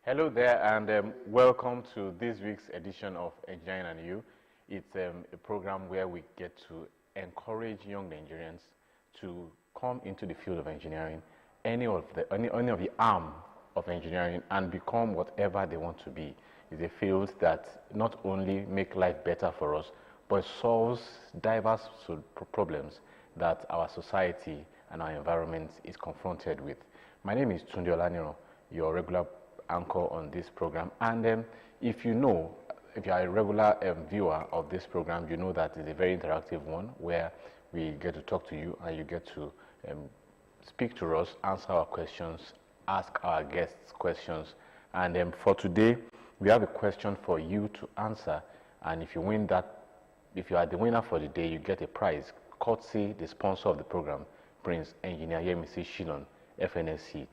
Hello there, and welcome to this week's edition of Engineering and You. It's a program where we get to encourage young Nigerians to come into the field of engineering, any of the arm of engineering, and become whatever they want to be. It's a field that not only make life better for us, but solves diverse problems that our society and our environment is confronted with. My name is Tunde Olaniro, your regular anchor on this program, and if you are a regular viewer of this program, you know that it's a very interactive one where we get to talk to you and you get to speak to us, answer our questions, ask our guests questions. And for today, we have a question for you to answer, and if you win that, if you are the winner for the day, you get a prize courtesy the sponsor of the program, Prince Engineer Yemisi Shilon, FNSC.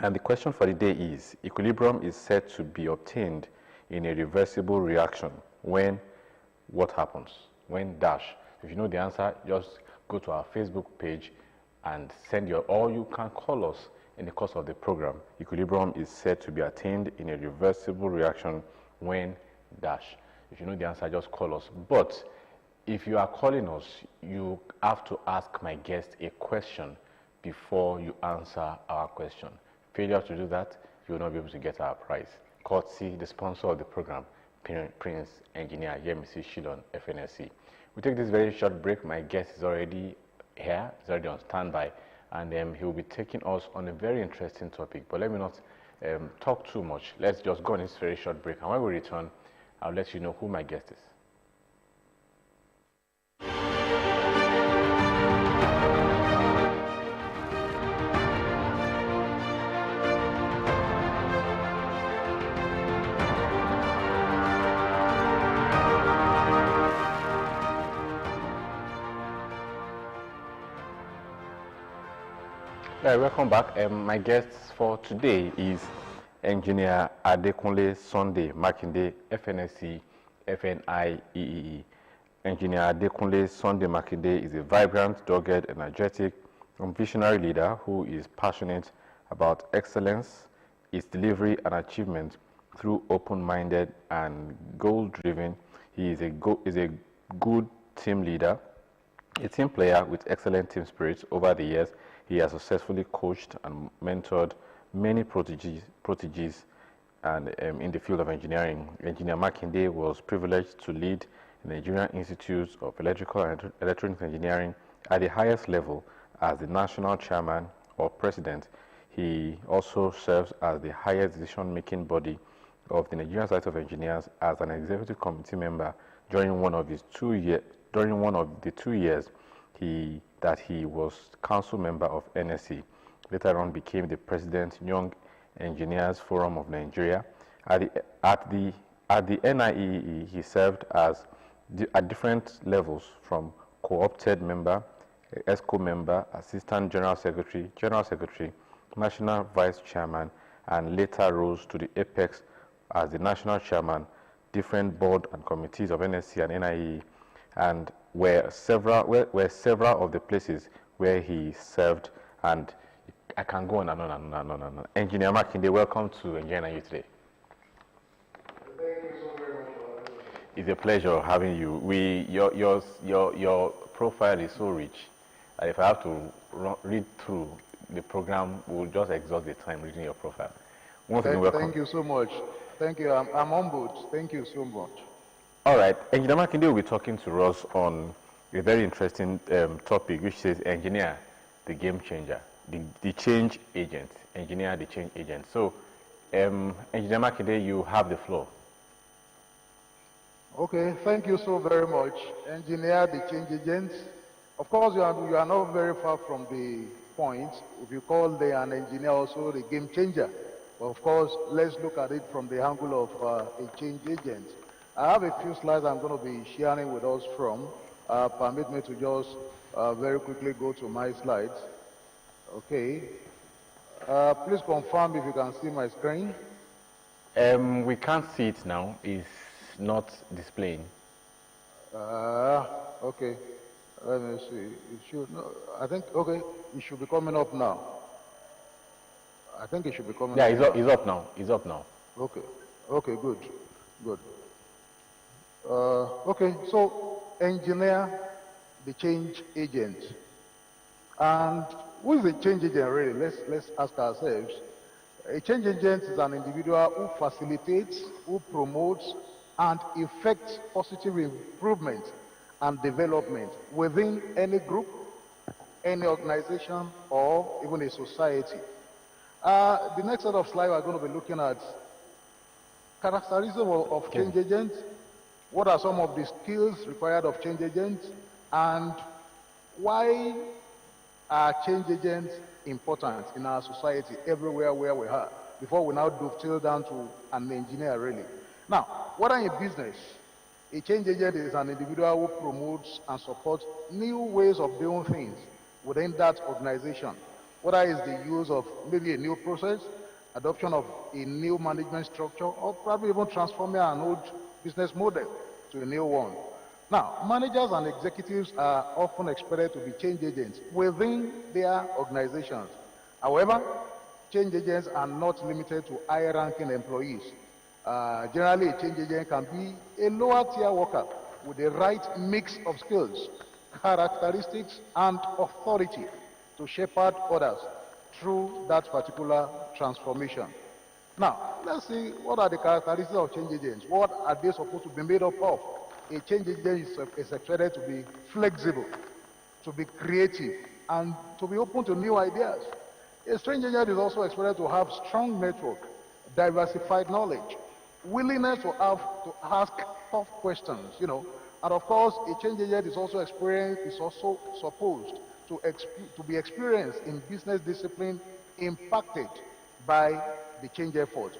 And the question for the day is, equilibrium is said to be obtained in a reversible reaction when what happens? When dash. If you know the answer, just go to our Facebook page and or you can call us in the course of the program. Equilibrium is said to be attained in a reversible reaction when dash. If you know the answer, just call us. But if you are calling us, you have to ask my guest a question before you answer our question. Failure to do that, you will not be able to get our prize. Courtesy the sponsor of the program, Prince Engineer Yemisi Shilon, FNSC. We take this very short break. My guest is already here, he's already on standby, and he will be taking us on a very interesting topic. But let me not talk too much. Let's just go on this very short break, and when we return, I'll let you know who my guest is. Welcome back. My guest for today is Engineer Adekunle Sunday Makinde, FNSC, FNIEEE. Engineer Adekunle Sunday Makinde is a vibrant, dogged, energetic, and visionary leader who is passionate about excellence, its delivery and achievement through open-minded and goal-driven. He is a good team leader, a team player with excellent team spirit. Over the years, he has successfully coached and mentored many prodigies and in the field of engineering. Engineer Makinde was privileged to lead the Nigerian Institute of Electrical and Electronics Engineering at the highest level as the national chairman or president. He also serves as the highest decision-making body of the Nigerian Society of Engineers as an executive committee member during one of the 2 years that he was council member of NSC. Later on became the president Young Engineers Forum of Nigeria. At the NIEE, he served at different levels, from co-opted member, ESCO member, assistant general secretary, national vice chairman, and later rose to the apex as the national chairman, different board and committees of NSC and NIEE, and were several of the places where he served, and I can go on and on and on and on. Engineer Makinde, welcome to Engineering and You today. Thank you so very much for having me. It's a pleasure having you. Your profile is so rich that if I have to read through the program, we'll just exhaust the time reading your profile. Thank you so much. Thank you. I'm humbled. Thank you so much. All right, Engineer Makinde will be talking to us on a very interesting topic, which says engineer, the game changer, the change agent, engineer, the change agent. So, Engineer Makinde, you have the floor. Okay, thank you so very much. Engineer, the change agent. Of course, you are not very far from the point. If you call an engineer also the game changer. But of course, let's look at it from the angle of a change agent. I have a few slides I'm going to be sharing with us from. Permit me to just very quickly go to my slides. Okay. Please confirm if you can see my screen. We can't see it now. It's not displaying. Okay. Let me see. It should. No, I think. Okay. It should be coming up now. I think it should be coming. Yeah, up. it's up now. It's up now. Okay. Okay, good. Good. Okay, so engineer the change agent. And who is a change agent really? Let's ask ourselves. A change agent is an individual who facilitates, who promotes, and effects positive improvement and development within any group, any organization, or even a society. The next set of slides we're going to be looking at characteristics of change agents. What are some of the skills required of change agents, and why are change agents important in our society everywhere where we are, before we now dovetail down to an engineer really. Now, whether in business, a change agent is an individual who promotes and supports new ways of doing things within that organization, whether it's the use of maybe a new process, adoption of a new management structure, or probably even transforming an old business model to a new one. Now, managers and executives are often expected to be change agents within their organizations. However, change agents are not limited to high-ranking employees. Generally, a change agent can be a lower-tier worker with the right mix of skills, characteristics, and authority to shepherd others through that particular transformation. Now, let's see what are the characteristics of change agents. What are they supposed to be made up of? A change agent is expected to be flexible, to be creative, and to be open to new ideas. A change agent is also expected to have strong network, diversified knowledge, willingness to ask tough questions, and of course, a change agent is also supposed to be experienced in business discipline impacted by the change effort.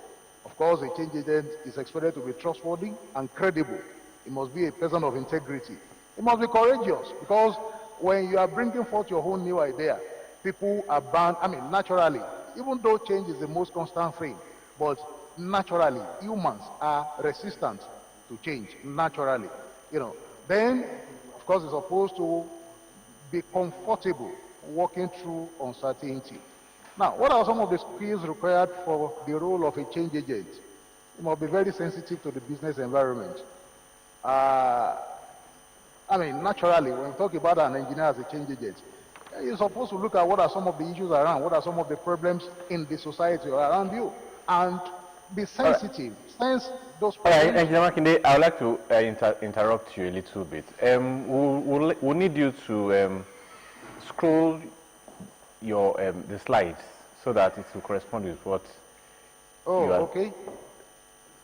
Of course, a change agent is expected to be trustworthy and credible. It must be a person of integrity. It must be courageous, because when you are bringing forth your own new idea, people are bound, naturally, even though change is the most constant thing, but naturally, humans are resistant to change, naturally. Then, of course, it's supposed to be comfortable walking through uncertainty. Now, what are some of the skills required for the role of a change agent? You must be very sensitive to the business environment. Naturally, when we talk about an engineer as a change agent, you're supposed to look at what are some of the issues around, what are some of the problems in the society or around you, and be sensitive, sense those problems. All right, Engineer Makinde, I would like to interrupt you a little bit. We'll need you to scroll your the slides so that it will correspond with what you are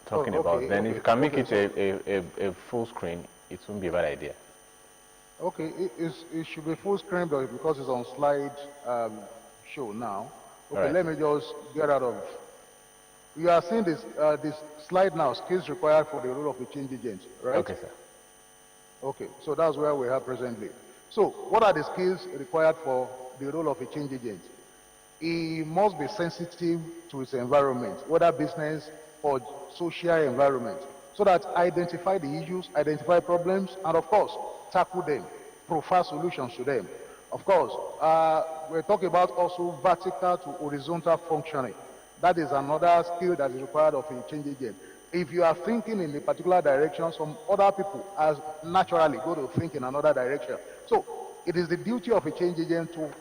talking about. Then if you can make it a full screen, it won't be a bad idea. Okay, it should be full screen, but because it's on slide show now. Okay, right. Let me just get out of. You are seeing this slide now, skills required for the role of a change agent, right? Okay, sir. Okay, so that's where we are presently. So, what are the skills required for the role of a change agent? He must be sensitive to his environment, whether business or social environment, so that identify the issues, identify problems, and of course, tackle them, provide solutions to them. Of course, we're talking about also vertical to horizontal functioning. That is another skill that is required of a change agent. If you are thinking in a particular direction, some other people are naturally going to think in another direction. So it is the duty of a change agent to,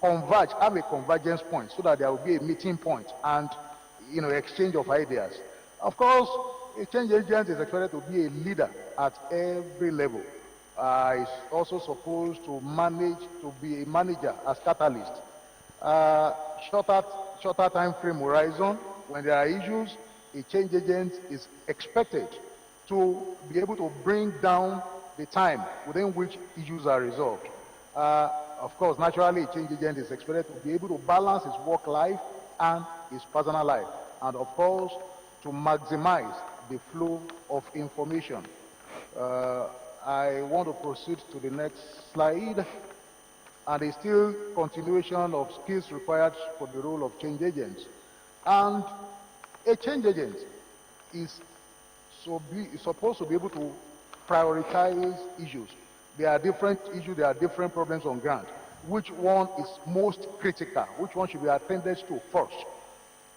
converge, have a convergence point, so that there will be a meeting point and, exchange of ideas. Of course, a change agent is expected to be a leader at every level. Is also supposed to be a manager as catalyst. Shorter time frame horizon. When there are issues, a change agent is expected to be able to bring down the time within which issues are resolved. Of course, naturally, a change agent is expected to be able to balance his work life and his personal life, and of course, to maximize the flow of information. I want to proceed to the next slide, and it's still continuation of skills required for the role of change agents. And a change agent is supposed to be able to prioritize issues. There are different issues, there are different problems on ground. which one is most critical, which one should be attended to first.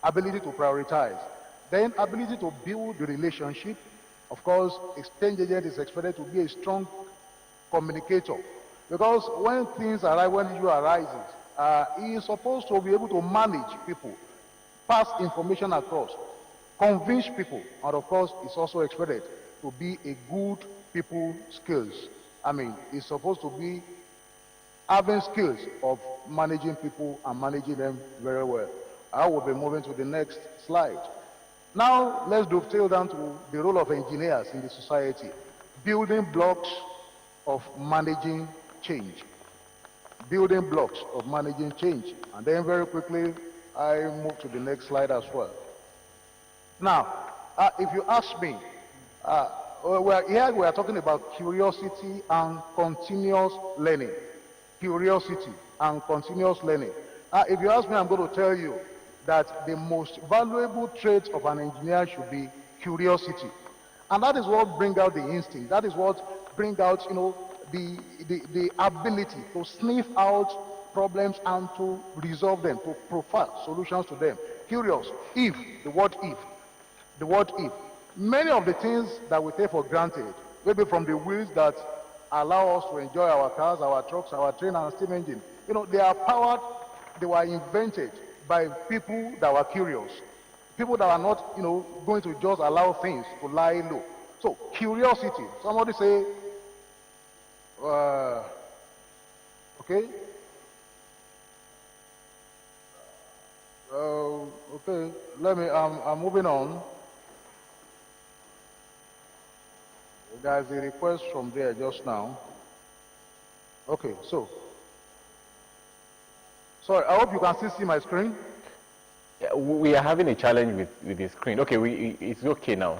Ability to prioritize. Then ability to build the relationship. Of course, exchange agent is expected to be a strong communicator. Because when things arise, when issue arises, he is supposed to be able to manage people, pass information across, convince people, and of course, it's also expected to be a good people skills. I mean, he's supposed to be having skills of managing people and managing them very well. I will be moving to the next slide. Now, let's dovetail down to the role of engineers in the society. Building blocks of managing change. Building blocks of managing change. And then very quickly, I move to the next slide as well. Now, if you ask me, here we are talking about curiosity and continuous learning. Curiosity and continuous learning. If you ask me, I'm going to tell you that the most valuable trait of an engineer should be curiosity. And that is what brings out the instinct. That is what brings out, the ability to sniff out problems and to resolve them, to provide solutions to them. Curious. The word if. Many of the things that we take for granted, maybe from the wheels that allow us to enjoy our cars, our trucks, our train and steam engine, they are powered, they were invented by people that were curious. People that are not, going to just allow things to lie low. So, curiosity. Somebody say, okay. Okay, I'm moving on. There's a request from there just now. Okay, so. Sorry, I hope you can still see my screen. Yeah, we are having a challenge with the screen. Okay, it's okay now.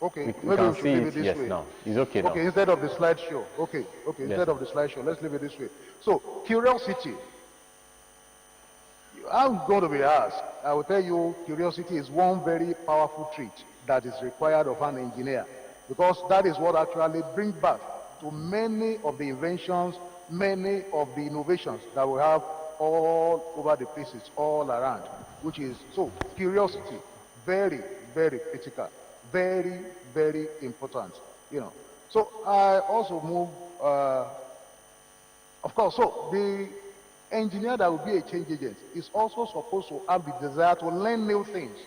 Okay, we can see leave it it, this yes, way. now. It's okay now. Okay, instead of the slideshow. Okay, yes. Instead of the slideshow, let's leave it this way. So, curiosity. I'm going to be asked. I will tell you, curiosity is one very powerful trait that is required of an engineer, because that is what actually brings back to many of the inventions, many of the innovations that we have all over the places, all around, which is, so, curiosity, very, very critical, very, very important, So, I also move, of course, so, the engineer that will be a change agent is also supposed to have the desire to learn new things,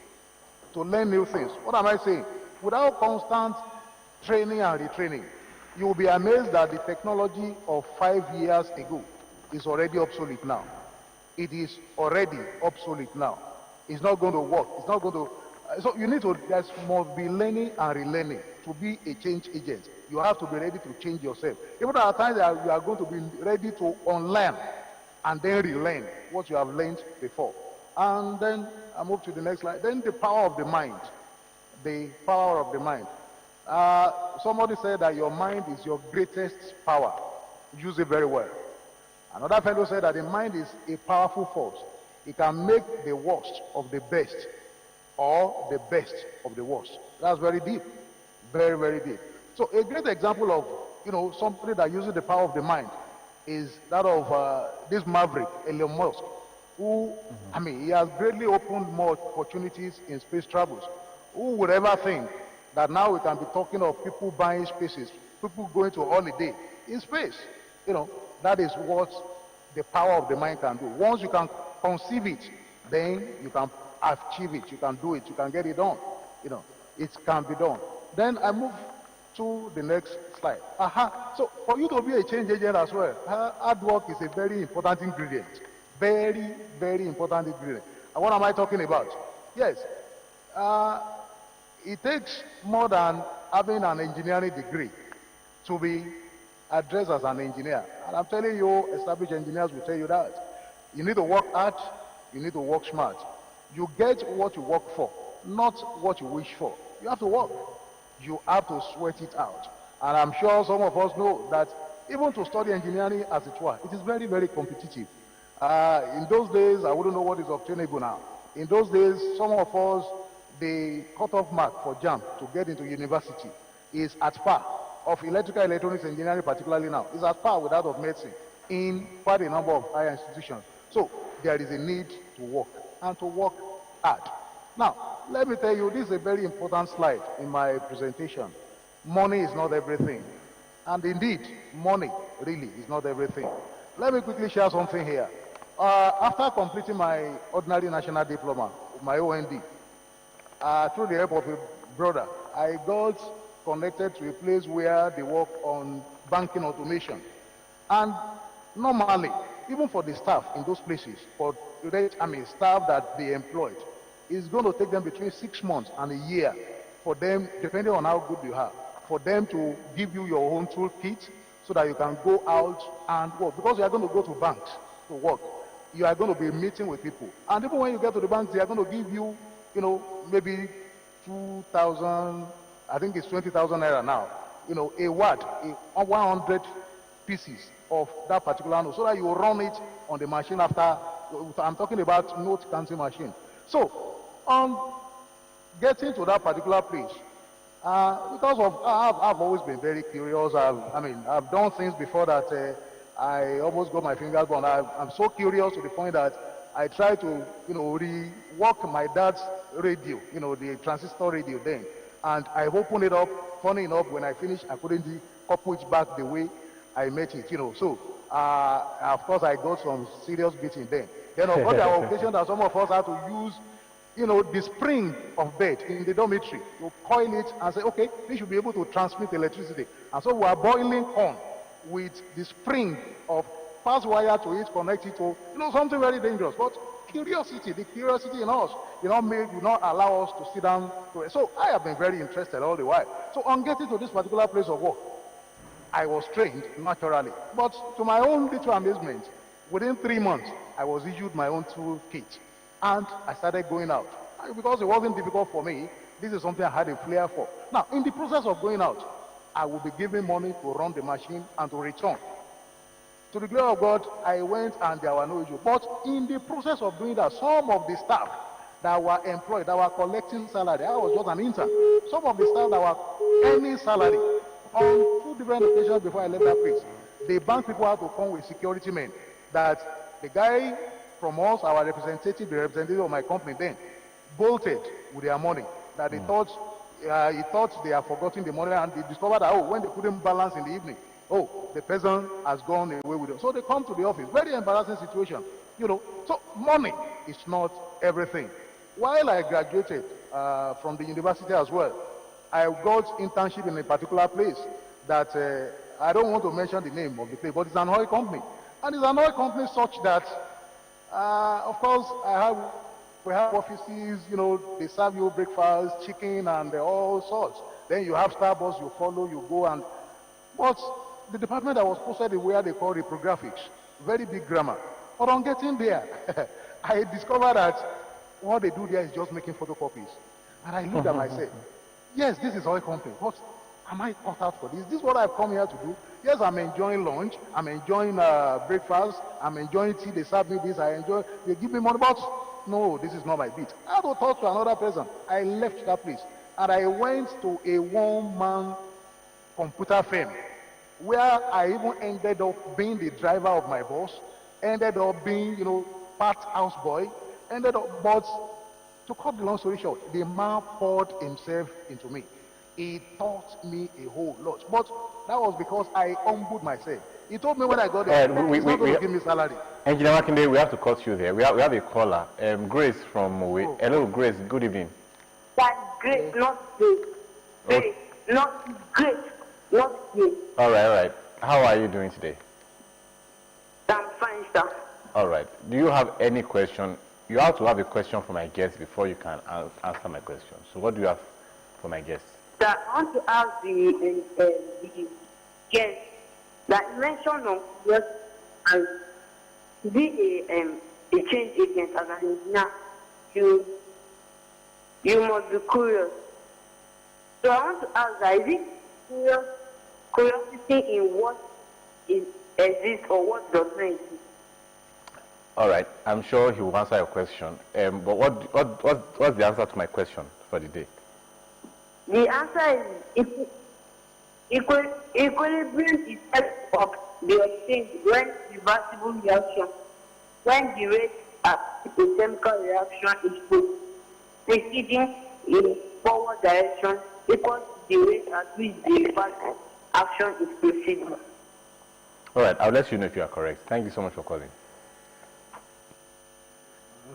What am I saying? Without constant training and retraining, you will be amazed that the technology of 5 years ago is already obsolete now. It is already obsolete now. It's not going to work. It's not going to. So you need to, there must be learning and relearning to be a change agent. You have to be ready to change yourself. Even at times that you are going to be ready to unlearn and then relearn what you have learned before. And then I move to the next slide. Then the power of the mind. The power of the mind. Somebody said that your mind is your greatest power. Use it very well. Another fellow said that the mind is a powerful force. It can make the worst of the best or the best of the worst. That's very deep. Very, very deep. So a great example of, somebody that uses the power of the mind is that of this maverick, Elon Musk, who, he has greatly opened more opportunities in space travels. Who would ever think that now we can be talking of people buying spaces, people going to holiday in space? That is what the power of the mind can do. Once you can conceive it, then you can achieve it, you can do it, you can get it done. It can be done. Then I move to the next slide. So for you to be a change agent as well, hard work is a very important ingredient. Very, very important ingredient. And what am I talking about? Yes, it takes more than having an engineering degree to be addressed as an engineer. And I'm telling you, established engineers will tell you that. You need to work hard, you need to work smart. You get what you work for, not what you wish for. You have to work. You have to sweat it out. And I'm sure some of us know that even to study engineering as it were, it is very, very competitive. In those days, I wouldn't know what is obtainable now. In those days, some of us, the cutoff mark for JAMB to get into university is at par, of electrical electronics engineering particularly now, is at par with that of medicine. in quite a number of higher institutions. So there is a need to work, and to work hard. Now, let me tell you, this is a very important slide in my presentation. Money is not everything. And indeed, money really is not everything. Let me quickly share something here. After completing my ordinary national diploma, my OND, through the help of a brother, I got connected to a place where they work on banking automation. And normally, even for the staff in those places, for staff that they employed, it's going to take them between 6 months and a year for them, depending on how good you are, for them to give you your own toolkit so that you can go out and work. Because you are going to go to banks to work. You are going to be meeting with people. And even when you get to the banks, they are going to give you, maybe 2,000, I think it's 20,000 naira now, a word, 100 pieces of that particular note, so that you run it on the machine after. I'm talking about note counting machine. So, on getting to that particular place, because of I've always been very curious. I've done things before that I almost got my fingers burned. I'm so curious to the point that I try to rework my dad's radio, the transistor radio then, and I opened it up. Funny enough, when I finished, I couldn't couple it back the way I met it, So, of course, I got some serious beating then. Then, of course, there were occasions that some of us had to use, the spring of bed in the dormitory to coil it and say, okay, this should be able to transmit electricity. And so we are boiling corn with the spring of pass wire to it, connect it to, something very dangerous. But curiosity, the curiosity in us, will not allow us to sit down to it. So I have been very interested all the while. So on getting to this particular place of work, I was trained naturally. But to my own little amazement, within 3 months, I was issued my own tool kit. And I started going out. Because it wasn't difficult for me, this is something I had a flair for. Now, in the process of going out, I will be given money to run the machine and to return. To the glory of God, I went and there were no issues. But in the process of doing that, some of the staff that were employed, that were collecting salary, I was just an intern. Some of the staff that were earning salary, on 2 different occasions before I left that place, the bank people had to come with security men. That the guy from us, our representative, the representative of my company then, bolted with their money. That they thought they had forgotten the money, and they discovered that, when they couldn't balance in the evening, the person has gone away with them. So they come to the office. Very embarrassing situation. So money is not everything. While I graduated from the university as well, I got internship in a particular place that I don't want to mention the name of the place, but it's an oil company. And it's an oil company such that, of course, we have offices, they serve you breakfast, chicken, and all sorts. Then you have Starbucks, you follow, you go, and but the department I was posted in where they call reprographics, very big grammar. But on getting there, I discovered that what they do there is just making photocopies. And I looked at myself, yes, this is oil company, but am I cut out for this? This is what I've come here to do. Yes, I'm enjoying lunch, I'm enjoying breakfast, I'm enjoying tea, they serve me this, they give me money, but no, this is not my beat. I had to talk to another person. I left that place, and I went to a one-man computer firm, where I even ended up being the driver of my boss, ended up being, part house boy, but to cut the long story short, the man poured himself into me. He taught me a whole lot. But that was because I humbled myself. He told me when I got there, he's not going to give me salary. Engineer Makinde, we have to cut you there. We have a caller, Grace from Mowe. Hello, Grace. Good evening. That's great, not great. Great, not great, not great. All right. How are you doing today? I'm fine, sir. All right. Do you have any question? You have to have a question for my guest before you can answer my question. So what do you have for my guest? Sir, I want to ask the guest that you mentioned on yes, and to be a change agent as an engineer, you must be curious. So I want to ask that, is it curiosity in what exists or what does not exist? All right. I'm sure he will answer your question. But what's the answer to my question for the day? The answer is, Equilibrium is set of the obtained when reversible reaction, when the rate at a chemical reaction is proceeding in forward direction equals the rate at which the reversible action is proceeding. All right, I'll let you know if you are correct. Thank you so much for calling.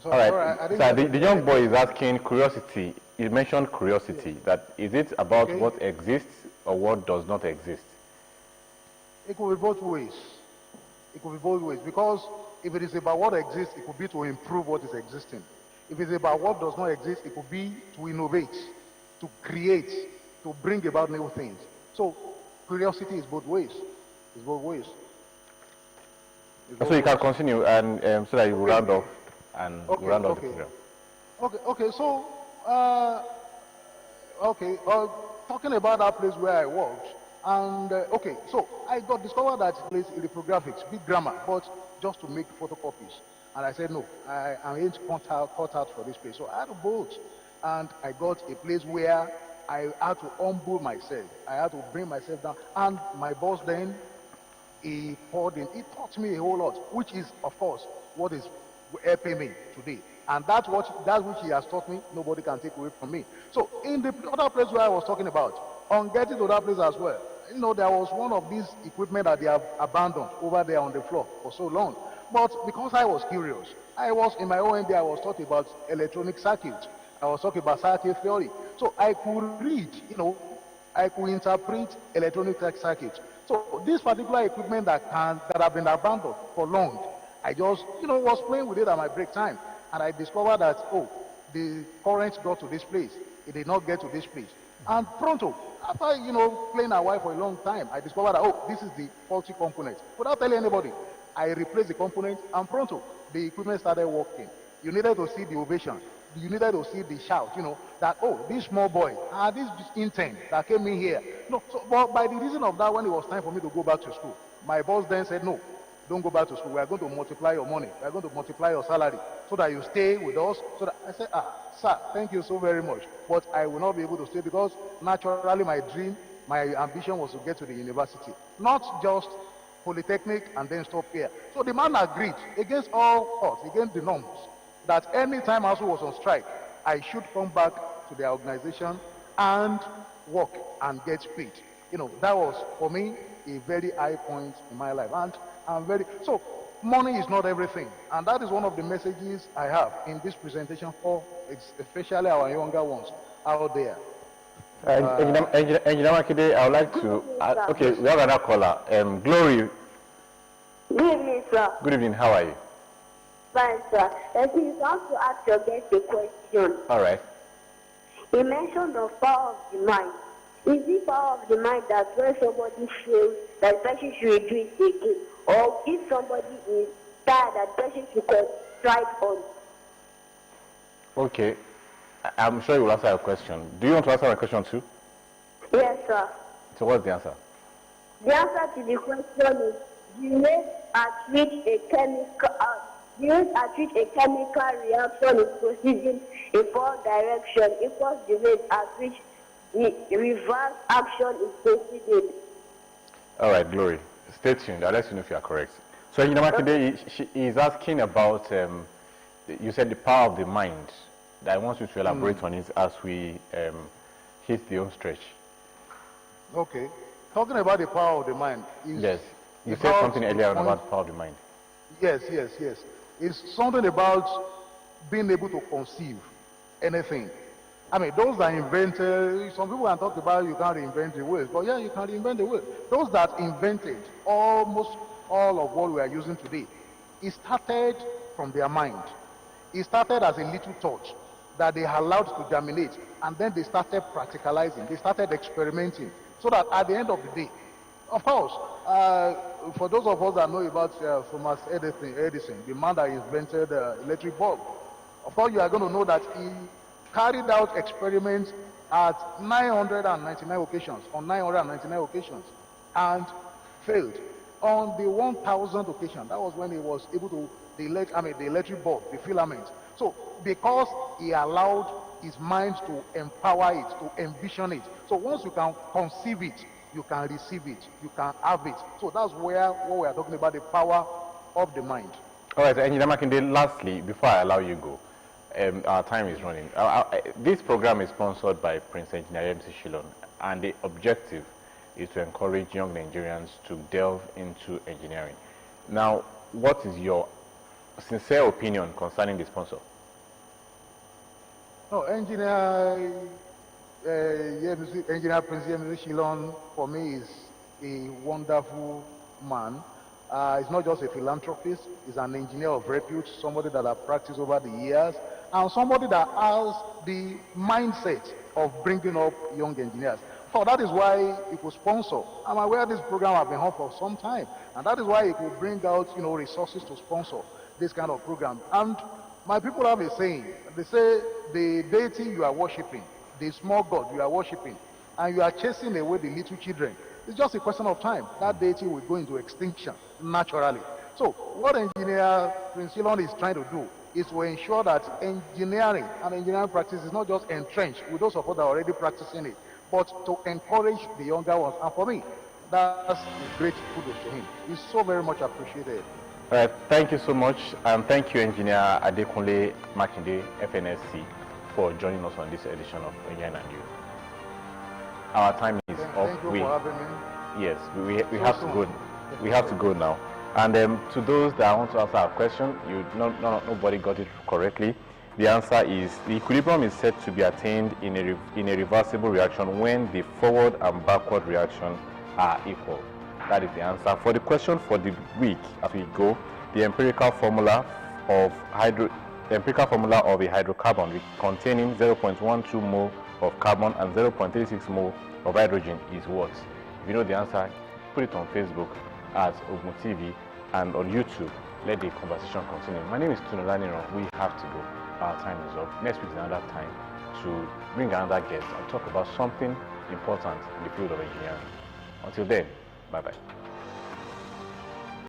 So, All right, so the young boy is asking curiosity. You mentioned curiosity. That is it about what exists or what does not exist? It could be both ways. It could be both ways, because if it is about what exists, it could be to improve what is existing. If it's about what does not exist, it could be to innovate, to create, to bring about new things. So curiosity is both ways. It's both ways. So you can continue, and so that you will round off and round off the program. Okay. So talking about that place where I worked, and so I got discovered that place in the graphics, big grammar, but just to make photocopies. And I said, no, I ain't cut out for this place. So I had a boat, and I got a place where I had to humble myself. I had to bring myself down. And my boss then, he taught me a whole lot, which is, of course, what is helping me today. And that which he has taught me, nobody can take away from me. So in the other place where I was talking about, on getting to that place as well, there was one of these equipment that they have abandoned over there on the floor for so long. But because I was curious, I was in my OND, I was talking about electronic circuits. I was talking about circuit theory. So I could read, I could interpret electronic circuits. So this particular equipment that have been abandoned for long, I just, was playing with it at my break time. And I discovered that, the current got to this place. It did not get to this place. And pronto, after, playing away for a long time, I discovered that, this is the faulty component. Without telling anybody, I replaced the component, and pronto, the equipment started working. You needed to see the ovation. You needed to see the shout, that, this small boy, this intern that came in here. No, but by the reason of that, when it was time for me to go back to school, my boss then said, no, don't go back to school. We are going to multiply your money. We are going to multiply your salary so that you stay with us. So that I said, sir, thank you so very much. But I will not be able to stay because naturally my dream, my ambition was to get to the university. Not just polytechnic and then stop here. So the man agreed against all odds, against the norms, that any time ASU was on strike, I should come back to the organization and work and get paid. That was for me a very high point in my life. And I'm so money is not everything. And that is one of the messages I have in this presentation for especially our younger ones out there. Engineer Makinde, I would like to, okay, we have another caller. Glory. Good evening, sir. Good evening, how are you? Fine, sir. Please, I want to ask your guest a question. All right. You mentioned the power of the mind. Is the power of the mind that when somebody feels that the person should do it again? Or if somebody is tired, that the person should strike on? Okay. I'm sure you will answer your question. Do you want to answer my question too? Yes, sir. So what's the answer? The answer to the question is the rate at which a chemical reaction is proceeding in forward direction equals the rate at which the reverse action is proceeding. All right, Glory. Stay tuned. I'll let you know if you are correct. So, Engineer Makinde, she is asking about, you said the power of the mind. I want you to elaborate on it as we hit the home stretch. Okay. Talking about the power of the mind. Yes. You said something earlier on about the power of the mind. Yes. It's something about being able to conceive anything. I mean, those that invented, some people can talk about you can't reinvent the wheel, but yeah, you can reinvent the wheel. Those that invented almost all of what we are using today, it started from their mind. It started as a little thought that they allowed to germinate, and then they started practicalizing, they started experimenting, so that at the end of the day, of course, for those of us that know about Thomas Edison, the man that invented the electric bulb, of course you are going to know that he carried out experiments at 999 occasions, and failed. On the 1000th occasion, that was when he was able to, the electric bulb, the filament. So, because he allowed his mind to empower it, to envision it. So once you can conceive it, you can receive it, you can have it. So that's where what we are talking about, the power of the mind. All right, Engineer Makinde, lastly, before I allow you go, our time is running. This program is sponsored by Prince Engineer MC Shillong, and the objective is to encourage young Nigerians to delve into engineering. Now, what is your sincere opinion concerning the sponsor? No, Engineer Prince MC Shillong, for me, is a wonderful man. He's not just a philanthropist, he's an engineer of repute, somebody that I've practiced over the years, and somebody that has the mindset of bringing up young engineers. So that is why he could sponsor. I'm aware this program has been on for some time, and that is why he could bring out, resources to sponsor this kind of program. And my people have a saying, they say the deity you are worshipping, the small god you are worshipping, and you are chasing away the little children. It's just a question of time. That deity will go into extinction naturally. So what Engineer Prince Shillong is trying to do is to ensure that engineering and engineering practice is not just entrenched with those of us that are already practicing it, but to encourage the younger ones. And for me, that's a great kudos to him. He's so very much appreciated. All right, thank you so much. Thank you, Engineer Adekunle Makinde, FNSC, for joining us on this edition of Engineering and You. Our time is up. Thank you for having me. Yes, we have to go. We have to go now. And to those that want to answer our question, nobody got it correctly. The answer is the equilibrium is said to be attained in a reversible reaction when the forward and backward reaction are equal. That is the answer. For the question for the week, as we go, the empirical formula of a hydrocarbon containing 0.12 mole of carbon and 0.36 mole of hydrogen is what? If you know the answer, put it on Facebook at OGTV and on YouTube. Let the conversation continue. My name is Tunolani Ron. We have to go. Our time is up. Next week is another time to bring another guest and talk about something important in the field of engineering. Until then, bye-bye.